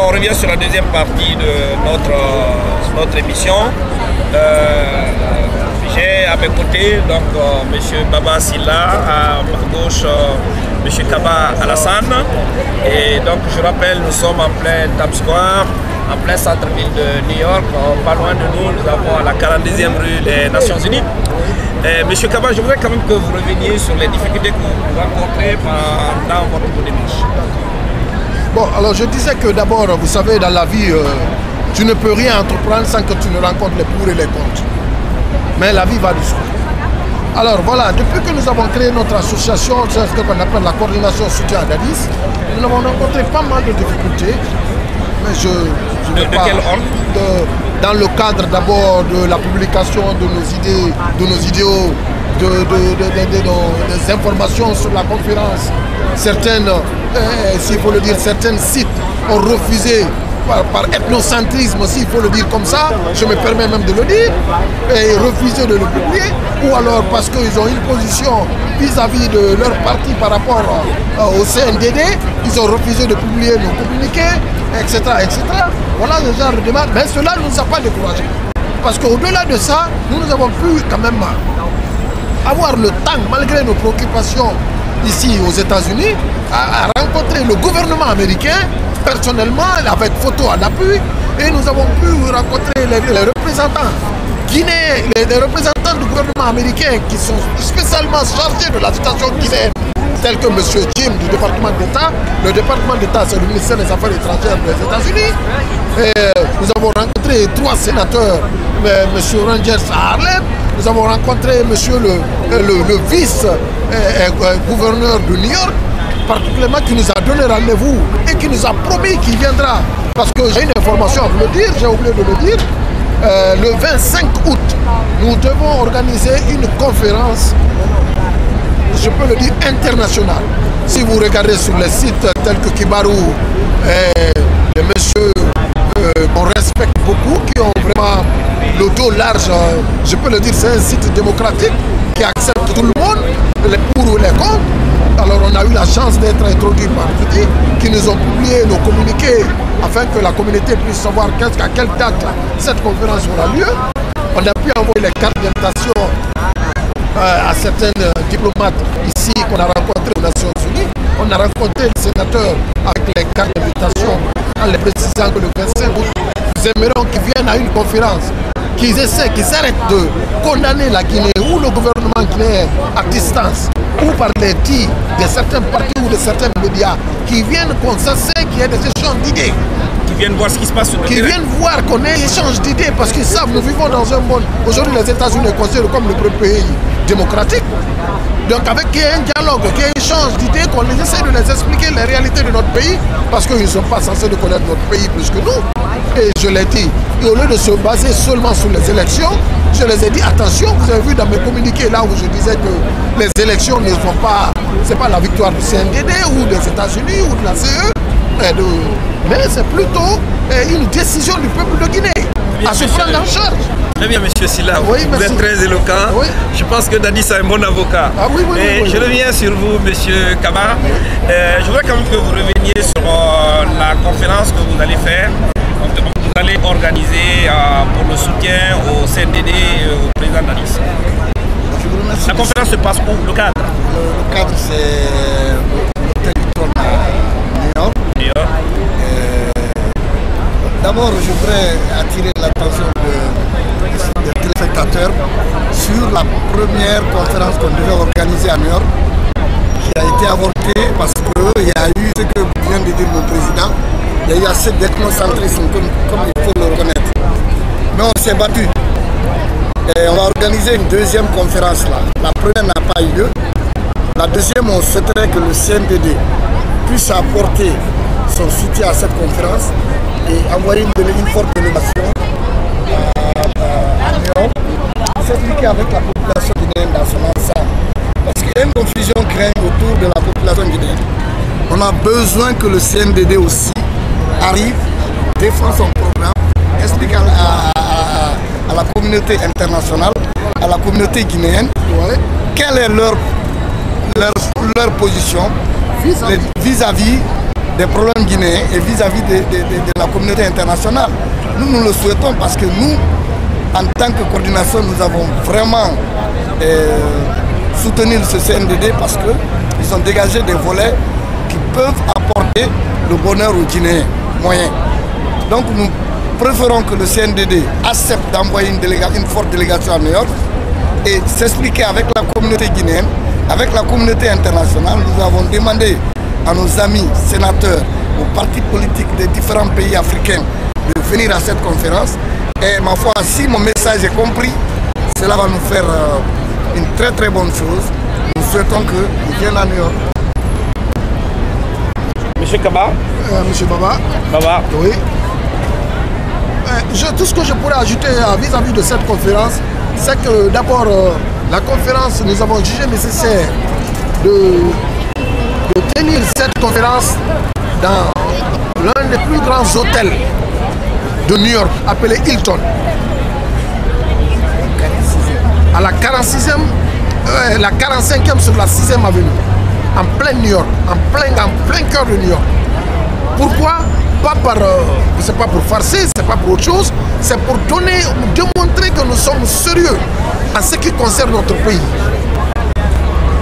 on revient sur la deuxième partie de notre émission. J'ai à mes côtés donc M. Baba Silla, à ma gauche M. Kaba Alassane. Et donc je rappelle, nous sommes en plein Times Square, en plein centre-ville de New York. Pas loin de nous, nous avons à la 42e rue des Nations Unies. Monsieur Kaba, je voudrais quand même que vous reveniez sur les difficultés que vous rencontrez dans votre démarche. Bon, alors je disais que d'abord, vous savez, dans la vie, tu ne peux rien entreprendre sans que tu ne rencontres les pour et les contre. Mais la vie va du soi. Alors voilà, depuis que nous avons créé notre association, c'est ce qu'on appelle la coordination soutien à Dadis, nous avons rencontré pas mal de difficultés. Mais je ne de quel ordre? Dans le cadre d'abord de la publication de nos idées, de nos idéaux, des informations sur la conférence. Certaines, s'il faut le dire, certains sites ont refusé par ethnocentrisme, s'il faut le dire comme ça, je me permets même de le dire, et refusé de le publier, ou alors parce qu'ils ont une position vis-à-vis de leur parti par rapport au CNDD, ils ont refusé de publier nos communiqués, etc. etc. Voilà le genre de démarche, mais cela ne nous a pas découragés. Parce qu'au-delà de ça, nous avons pu quand même avoir le temps, malgré nos préoccupations ici aux États-Unis, à rencontrer le gouvernement américain, personnellement, avec photo à l'appui, et nous avons pu rencontrer les représentants guinéens, les représentants du gouvernement américain qui sont spécialement chargés de la situation guinéenne, tels que M. Jim du département d'État. Le département d'État, c'est le ministère des Affaires étrangères des États-Unis. Nous avons rencontré 3 sénateurs, M. Rangers à Harlem. Nous avons rencontré M. le vice-gouverneur de New York, particulièrement qui nous a donné rendez-vous et qui nous a promis qu'il viendra. Parce que j'ai une information à vous le dire, j'ai oublié de le dire. Le 25 août, nous devons organiser une conférence, je peux le dire, internationale. Si vous regardez sur les sites tels que Kibarou, des messieurs qu'on respecte beaucoup, qui ont vraiment le dos large, je peux le dire, c'est un site démocratique qui accepte tout le monde, les pour ou les contre. Alors on a eu la chance d'être introduits par Fidi, qui nous ont publié nos communiqués afin que la communauté puisse savoir à quelle date cette conférence aura lieu. On a pu envoyer les cartes d'invitation à certains diplomates ici qu'on a rencontrés aux Nations Unies. On a rencontré le sénateur avec les cartes d'invitation en les précisant que le 25 août, nous aimerions qu'ils viennent à une conférence, qu'ils essaient, qu'ils arrêtent de condamner la Guinée ou le gouvernement guinéen à distance, ou par les tirs de certains partis ou de certains médias, qui viennent qu'on s'asseye, qu'il y ait des échanges d'idées. Qui viennent voir ce qui se passe sur le terrain. Qui viennent voir qu'on ait échange d'idées, parce qu'ils savent, nous vivons dans un monde, aujourd'hui les États-Unis sont considérés comme le premier pays démocratique. Donc avec un dialogue, qu'il y ait un échange d'idées, qu'on essaie de les expliquer les réalités de notre pays, parce qu'ils ne sont pas censés de connaître notre pays plus que nous. Et je l'ai dit, et au lieu de se baser seulement sur les élections, je les ai dit, attention, vous avez vu dans mes communiqués là où je disais que les élections ne sont pas, c'est pas la victoire du CNDD ou des États-Unis ou de la CE, mais c'est plutôt une décision du peuple de Guinée à se prendre en charge. Très bien, monsieur Silla, oui, vous êtes très éloquent. Oui. Je pense que Dadis est un bon avocat. Ah, oui, oui, et oui, je reviens sur vous, monsieur Kaba. Je voudrais quand même que vous reveniez sur la conférence que vous allez faire. Vous allez organiser pour le soutien au CNDD et au président Dadis. La conférence se passe où? Le cadre? Le cadre, c'est l'hôtel Hilton à New York. D'abord, je voudrais attirer l'attention des téléspectateurs sur la première conférence qu'on devait organiser à New York, qui a été avortée parce qu'il y a eu ce que vient de dire le président. Il y a eu assez d'ethnocentrisme, comme il faut le reconnaître. Mais on s'est battu. Et on va organiser une deuxième conférence là. La première n'a pas eu lieu. La deuxième, on souhaiterait que le CNDD puisse apporter son soutien à cette conférence et envoyer une forte délégation à New York, s'expliquer avec la population guinéenne dans son ensemble. Parce qu'il y a une confusion créée autour de la population guinéenne. On a besoin que le CNDD aussi arrive, défend son programme, explique à la communauté internationale, à la communauté guinéenne, quelle est leur position vis-à-vis des problèmes guinéens et vis-à-vis de la communauté internationale. Nous le souhaitons parce que nous, en tant que coordination, nous avons vraiment soutenu ce CNDD parce qu'ils ont dégagé des volets qui peuvent apporter le bonheur aux Guinéens moyens. Donc nous préférons que le CNDD accepte d'envoyer une forte délégation à New York et s'expliquer avec la communauté guinéenne, avec la communauté internationale. Nous avons demandé à nos amis sénateurs, aux partis politiques des différents pays africains de venir à cette conférence. Et ma foi, si mon message est compris, cela va nous faire une très très bonne chose. Nous souhaitons qu'ils viennent à New York. Monsieur Kaba. Monsieur Baba. Baba. Oui. Tout ce que je pourrais ajouter vis-à-vis de cette conférence, c'est que d'abord, la conférence, nous avons jugé nécessaire de tenir cette conférence dans l'un des plus grands hôtels de New York, appelé Hilton. À la 46e, la 45e sur la 6e avenue, en plein New York, en plein cœur de New York. Pourquoi? Pas par, c'est pas pour farcer, c'est pas pour autre chose, c'est pour démontrer que nous sommes sérieux en ce qui concerne notre pays.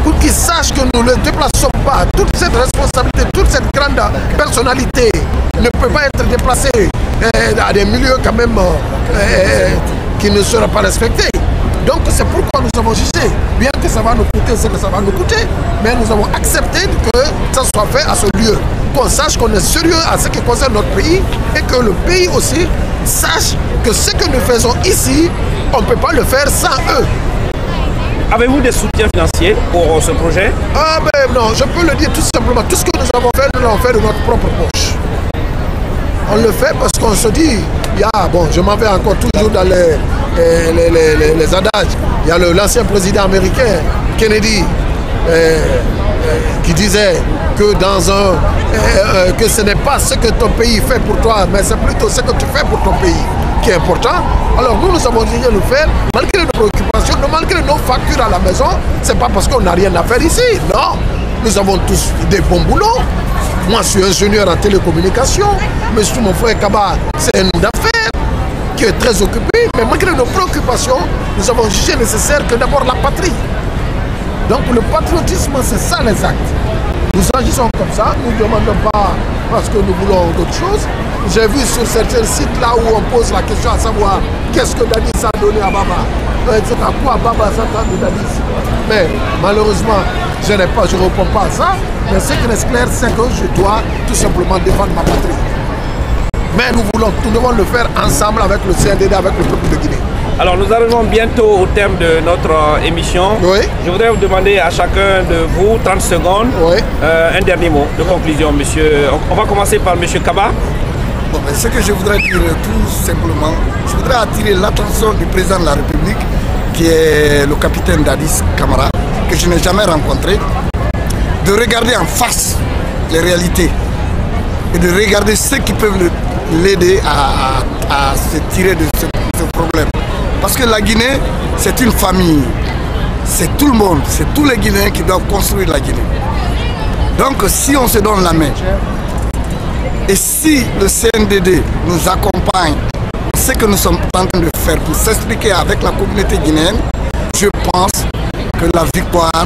Pour qu'ils sachent que nous ne les déplaçons pas. Toute cette responsabilité, toute cette grande personnalité ne peut pas être déplacée à des milieux quand même qui ne seront pas respectés. Donc c'est pourquoi nous avons jugé, bien que ça va nous coûter ce que ça va nous coûter, mais nous avons accepté que ça soit fait à ce lieu. Qu'on sache qu'on est sérieux à ce qui concerne notre pays et que le pays aussi sache que ce que nous faisons ici, on ne peut pas le faire sans eux. Avez-vous des soutiens financiers pour ce projet? Ah ben non, je peux le dire tout simplement, tout ce que nous avons fait, nous l'avons fait de notre propre poche. On le fait parce qu'on se dit, bon, je m'en vais encore toujours dans les adages. Il y a l'ancien président américain, Kennedy, qui disait que que ce n'est pas ce que ton pays fait pour toi, mais c'est plutôt ce que tu fais pour ton pays qui est important. Alors nous avons décidé de le faire, malgré nos préoccupations, malgré nos factures à la maison. C'est pas parce qu'on n'a rien à faire ici, non. Nous avons tous des bons boulots. Moi, je suis ingénieur en télécommunication. Monsieur, mon frère Kaba, c'est un homme d'affaires qui est très occupé. Mais malgré nos préoccupations, nous avons jugé nécessaire que d'abord la patrie. Donc le patriotisme, c'est ça les actes. Nous agissons comme ça, nous ne demandons pas parce que nous voulons d'autres choses. J'ai vu sur certains sites là où on pose la question à savoir qu'est-ce que Dadis a donné à Baba. À quoi Baba s'attend de Dadis. Mais malheureusement, je ne réponds pas à ça. Mais ce qui reste clair, c'est que je dois tout simplement défendre ma patrie. Mais nous devons le faire ensemble avec le CNDD, avec le peuple de Guinée. Alors nous arrivons bientôt au terme de notre émission. Oui. Je voudrais vous demander à chacun de vous 30 secondes, oui, un dernier mot de conclusion, monsieur. On va commencer par monsieur Kaba. Bon, ce que je voudrais dire tout simplement, je voudrais attirer l'attention du président de la République, qui est le capitaine Dadis Camara, que je n'ai jamais rencontré, de regarder en face les réalités et de regarder ceux qui peuvent l'aider à se tirer de ce problème. Parce que la Guinée, c'est une famille. C'est tout le monde, c'est tous les Guinéens qui doivent construire la Guinée. Donc si on se donne la main, et si le CNDD nous accompagne, ce que nous sommes en train de faire pour s'expliquer avec la communauté guinéenne, je pense que la victoire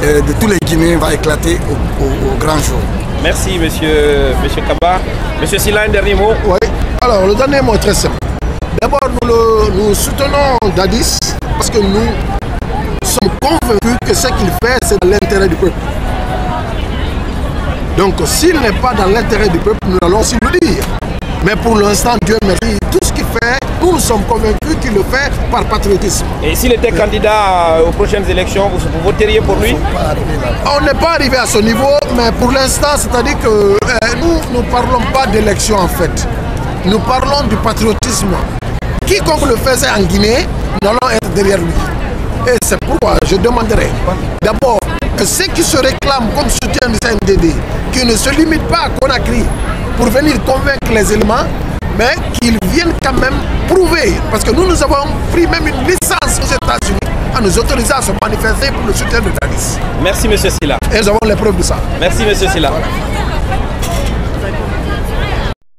de tous les Guinéens va éclater au grand jour. Merci monsieur Kaba. Monsieur Silla, un dernier mot? Oui, alors le dernier mot est très simple. D'abord, nous soutenons Dadis parce que nous sommes convaincus que ce qu'il fait, c'est dans l'intérêt du peuple. Donc, s'il n'est pas dans l'intérêt du peuple, nous allons aussi le dire. Mais pour l'instant, Dieu merci, tout ce qu'il fait, nous sommes convaincus qu'il le fait par patriotisme. Et s'il était candidat aux prochaines élections, vous voteriez pour lui? On n'est pas arrivé à ce niveau, mais pour l'instant, c'est-à-dire que nous ne parlons pas d'élection en fait. Nous parlons du patriotisme. Quiconque le faisait en Guinée, nous allons être derrière lui. Et c'est pourquoi je demanderai d'abord que ceux qui se réclament comme soutien du CNDD, qui ne se limitent pas à Conakry pour venir convaincre les éléments, mais qu'ils viennent quand même prouver, parce que nous avons pris même une licence aux États-Unis à nous autoriser à se manifester pour le soutien de Dadis. Merci monsieur Silla. Et nous avons les preuves de ça. Merci monsieur Silla.